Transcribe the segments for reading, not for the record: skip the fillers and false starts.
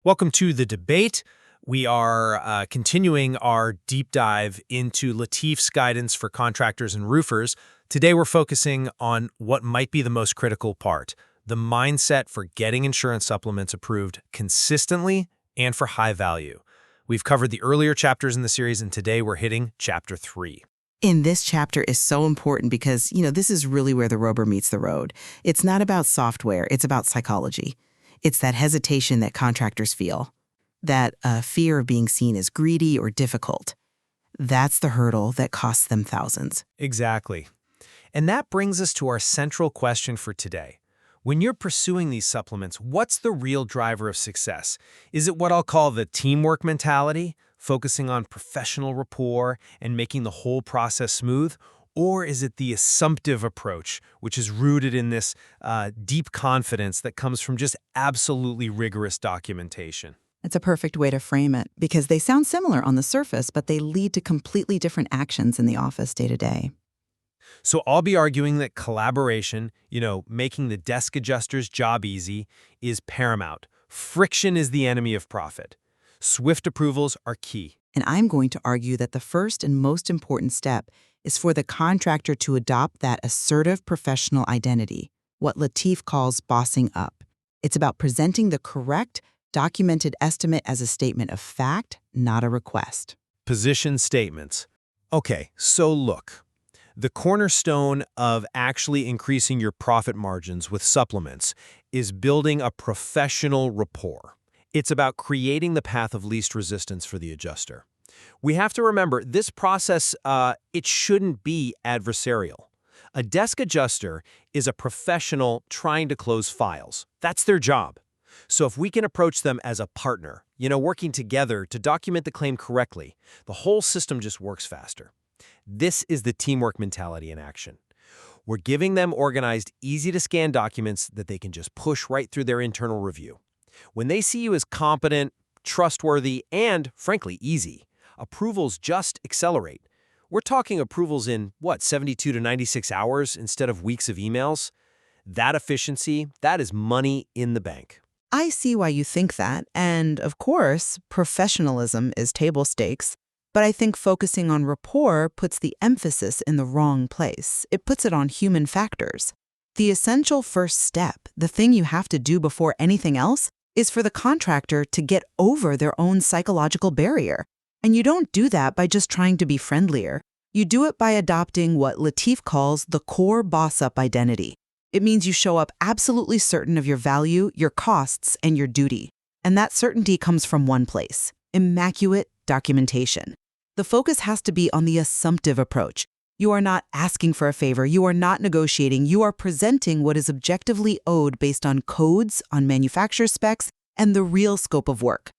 Welcome to the debate. We are continuing our deep dive into Latif's guidance for contractors and roofers. Today we're focusing on what might be the most critical part, the mindset for getting insurance supplements approved consistently and for high value. We've covered the earlier chapters in the series, and today we're hitting Chapter 3. In this chapter is so important because, this is really where the rubber meets the road. It's not about software, it's about psychology. It's that hesitation that contractors feel, that fear of being seen as greedy or difficult. That's the hurdle that costs them thousands. Exactly. And that brings us to our central question for today. When you're pursuing these supplements, what's the real driver of success? Is it what I'll call the teamwork mentality, focusing on professional rapport and making the whole process smooth? Or is it the assumptive approach, which is rooted in this deep confidence that comes from just absolutely rigorous documentation? It's a perfect way to frame it, because they sound similar on the surface, but they lead to completely different actions in the office day to day. So I'll be arguing that collaboration, making the desk adjuster's job easy, is paramount. Friction is the enemy of profit. Swift approvals are key. And I'm going to argue that the first and most important step is for the contractor to adopt that assertive professional identity, what Latif calls bossing up. It's about presenting the correct, documented estimate as a statement of fact, not a request. Position statements. Okay, so look. The cornerstone of actually increasing your profit margins with supplements is building a professional rapport. It's about creating the path of least resistance for the adjuster. We have to remember, this process, it shouldn't be adversarial. A desk adjuster is a professional trying to close files. That's their job. So if we can approach them as a partner, working together to document the claim correctly, the whole system just works faster. This is the teamwork mentality in action. We're giving them organized, easy-to-scan documents that they can just push right through their internal review. When they see you as competent, trustworthy, and, frankly, easy, approvals just accelerate. We're talking approvals in, 72 to 96 hours instead of weeks of emails? That efficiency, that is money in the bank. I see why you think that, and of course, professionalism is table stakes, but I think focusing on rapport puts the emphasis in the wrong place. It puts it on human factors. The essential first step, the thing you have to do before anything else, is for the contractor to get over their own psychological barrier. And you don't do that by just trying to be friendlier. You do it by adopting what Latif calls the core boss-up identity. It means you show up absolutely certain of your value, your costs, and your duty. And that certainty comes from one place: immaculate documentation. The focus has to be on the assumptive approach. You are not asking for a favor, you are not negotiating, you are presenting what is objectively owed based on codes, on manufacturer specs, and the real scope of work.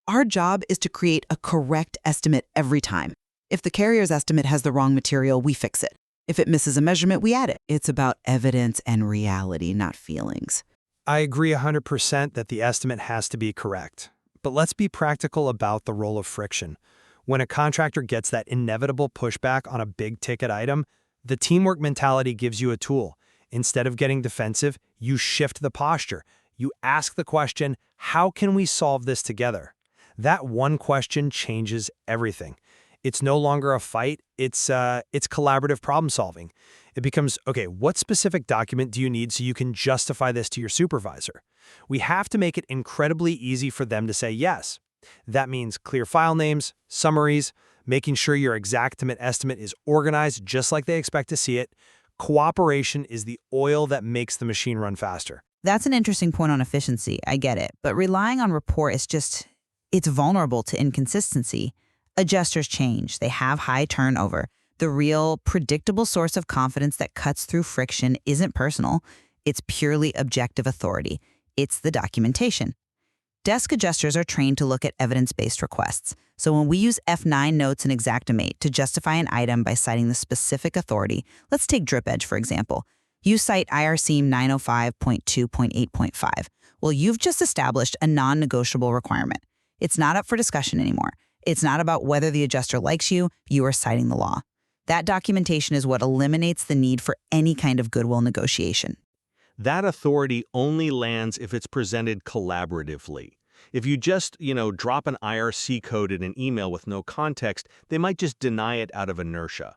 Our job is to create a correct estimate every time. If the carrier's estimate has the wrong material, we fix it. If it misses a measurement, we add it. It's about evidence and reality, not feelings. I agree 100% that the estimate has to be correct. But let's be practical about the role of friction. When a contractor gets that inevitable pushback on a big-ticket item, the teamwork mentality gives you a tool. Instead of getting defensive, you shift the posture. You ask the question, how can we solve this together? That one question changes everything. It's no longer a fight, it's collaborative problem solving. It becomes, okay, what specific document do you need so you can justify this to your supervisor? We have to make it incredibly easy for them to say yes. That means clear file names, summaries, making sure your exactimate estimate is organized just like they expect to see it. Cooperation is the oil that makes the machine run faster. That's an interesting point on efficiency. I get it. But relying on rapport is it's vulnerable to inconsistency. Adjusters change. They have high turnover. The real, predictable source of confidence that cuts through friction isn't personal. It's purely objective authority. It's the documentation. Desk adjusters are trained to look at evidence-based requests. So when we use F9 notes and Xactimate to justify an item by citing the specific authority, let's take Drip Edge, for example. You cite IRC 905.2.8.5. Well, you've just established a non-negotiable requirement. It's not up for discussion anymore. It's not about whether the adjuster likes you, you are citing the law. That documentation is what eliminates the need for any kind of goodwill negotiation. That authority only lands if it's presented collaboratively. If you just, drop an IRC code in an email with no context, they might just deny it out of inertia.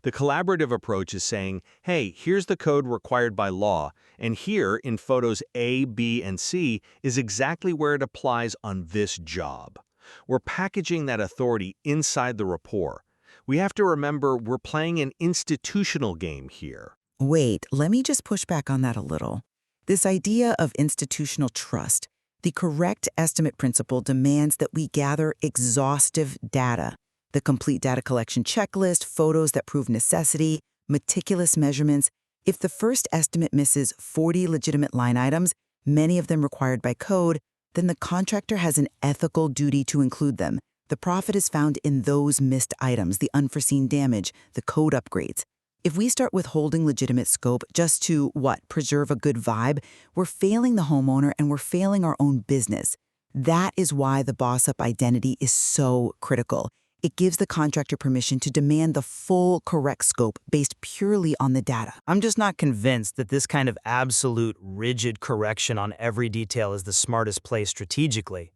The collaborative approach is saying, hey, here's the code required by law, and here in photos A, B, and C is exactly where it applies on this job. We're packaging that authority inside the rapport. We have to remember we're playing an institutional game here. Wait, let me just push back on that a little. This idea of institutional trust, the correct estimate principle demands that we gather exhaustive data, the complete data collection checklist, photos that prove necessity, meticulous measurements. If the first estimate misses 40 legitimate line items, many of them required by code, then the contractor has an ethical duty to include them. The profit is found in those missed items, the unforeseen damage, the code upgrades. If we start withholding legitimate scope just to, preserve a good vibe, we're failing the homeowner and we're failing our own business. That is why the boss-up identity is so critical. It gives the contractor permission to demand the full correct scope based purely on the data. I'm just not convinced that this kind of absolute, rigid correction on every detail is the smartest play strategically.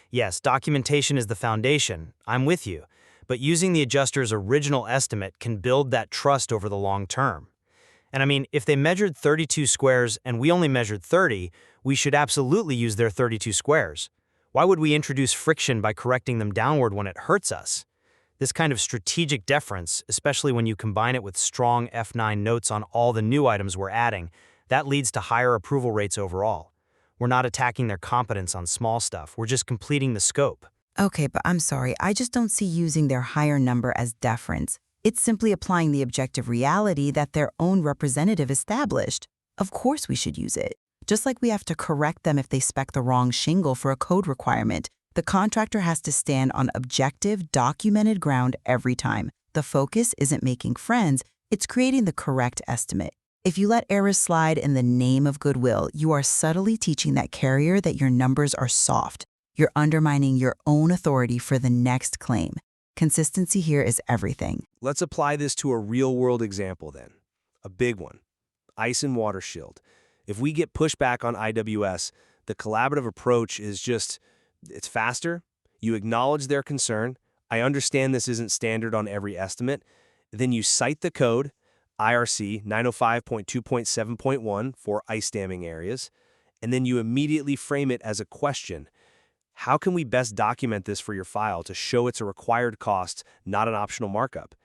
Yes, documentation is the foundation. I'm with you. But using the adjuster's original estimate can build that trust over the long term. And I mean, if they measured 32 squares and we only measured 30, we should absolutely use their 32 squares. Why would we introduce friction by correcting them downward when it hurts us? This kind of strategic deference, especially when you combine it with strong F9 notes on all the new items we're adding, that leads to higher approval rates overall. We're not attacking their competence on small stuff, we're just completing the scope. Okay, but I'm sorry, I just don't see using their higher number as deference. It's simply applying the objective reality that their own representative established. Of course we should use it. Just like we have to correct them if they spec the wrong shingle for a code requirement, the contractor has to stand on objective, documented ground every time. The focus isn't making friends, it's creating the correct estimate. If you let errors slide in the name of goodwill, you are subtly teaching that carrier that your numbers are soft. You're undermining your own authority for the next claim. Consistency here is everything. Let's apply this to a real-world example then. A big one. Ice and water shield. If we get pushback on IWS, the collaborative approach is it's faster. You acknowledge their concern. I understand this isn't standard on every estimate. Then you cite the code, IRC 905.2.7.1 for ice damming areas, and then you immediately frame it as a question. How can we best document this for your file to show it's a required cost, not an optional markup?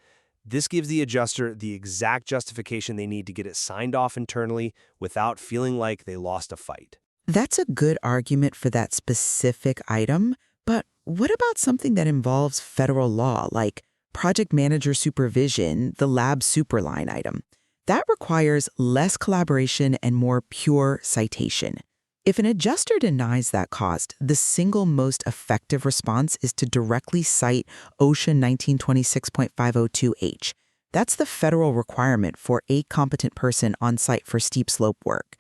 This gives the adjuster the exact justification they need to get it signed off internally without feeling like they lost a fight. That's a good argument for that specific item, but what about something that involves federal law, like project manager supervision, the lab super line item? That requires less collaboration and more pure citation. If an adjuster denies that cost, the single most effective response is to directly cite OSHA 1926.502H. That's the federal requirement for a competent person on site for steep slope work.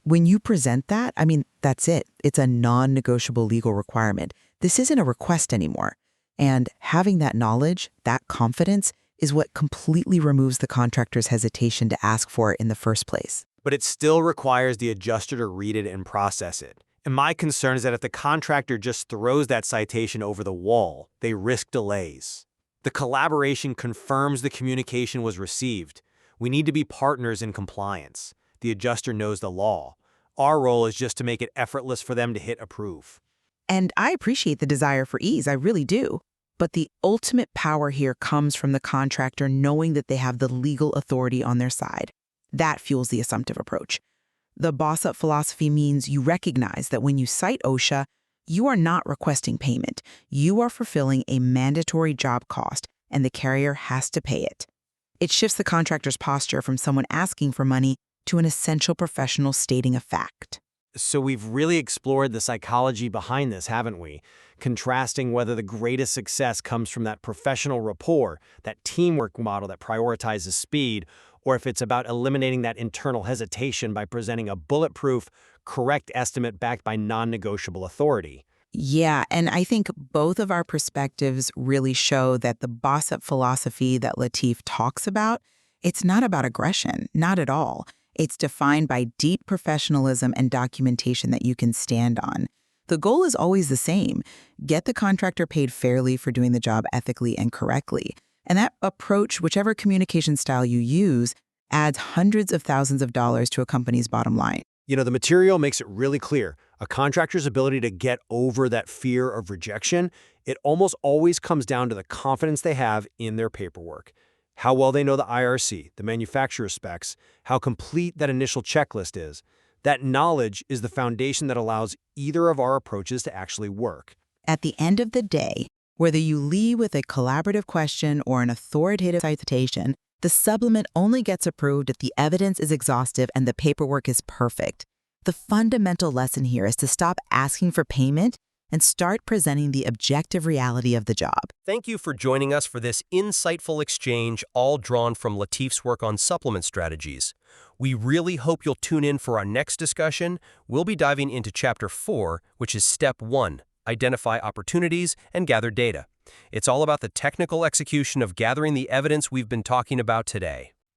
When you present that, that's it. It's a non-negotiable legal requirement. This isn't a request anymore. And having that knowledge, that confidence, is what completely removes the contractor's hesitation to ask for it in the first place. But it still requires the adjuster to read it and process it. And my concern is that if the contractor just throws that citation over the wall, they risk delays. The collaboration confirms the communication was received. We need to be partners in compliance. The adjuster knows the law. Our role is just to make it effortless for them to hit approve. And I appreciate the desire for ease, I really do. But the ultimate power here comes from the contractor knowing that they have the legal authority on their side. That fuels the assumptive approach. The boss-up philosophy means you recognize that when you cite OSHA, you are not requesting payment. You are fulfilling a mandatory job cost, and the carrier has to pay it. It shifts the contractor's posture from someone asking for money to an essential professional stating a fact. So we've really explored the psychology behind this, haven't we? Contrasting whether the greatest success comes from that professional rapport, that teamwork model that prioritizes speed, or if it's about eliminating that internal hesitation by presenting a bulletproof, correct estimate backed by non-negotiable authority. Yeah, and I think both of our perspectives really show that the boss-up philosophy that Latif talks about, it's not about aggression, not at all. It's defined by deep professionalism and documentation that you can stand on. The goal is always the same: get the contractor paid fairly for doing the job ethically and correctly. And that approach, whichever communication style you use, adds hundreds of thousands of dollars to a company's bottom line. The material makes it really clear. A contractor's ability to get over that fear of rejection, it almost always comes down to the confidence they have in their paperwork. How well they know the IRC, the manufacturer specs, how complete that initial checklist is. That knowledge is the foundation that allows either of our approaches to actually work. At the end of the day, whether you lead with a collaborative question or an authoritative citation, the supplement only gets approved if the evidence is exhaustive and the paperwork is perfect. The fundamental lesson here is to stop asking for payment and start presenting the objective reality of the job. Thank you for joining us for this insightful exchange, all drawn from Latif's work on supplement strategies. We really hope you'll tune in for our next discussion. We'll be diving into Chapter 4, which is Step 1, Identify Opportunities and Gather Data. It's all about the technical execution of gathering the evidence we've been talking about today.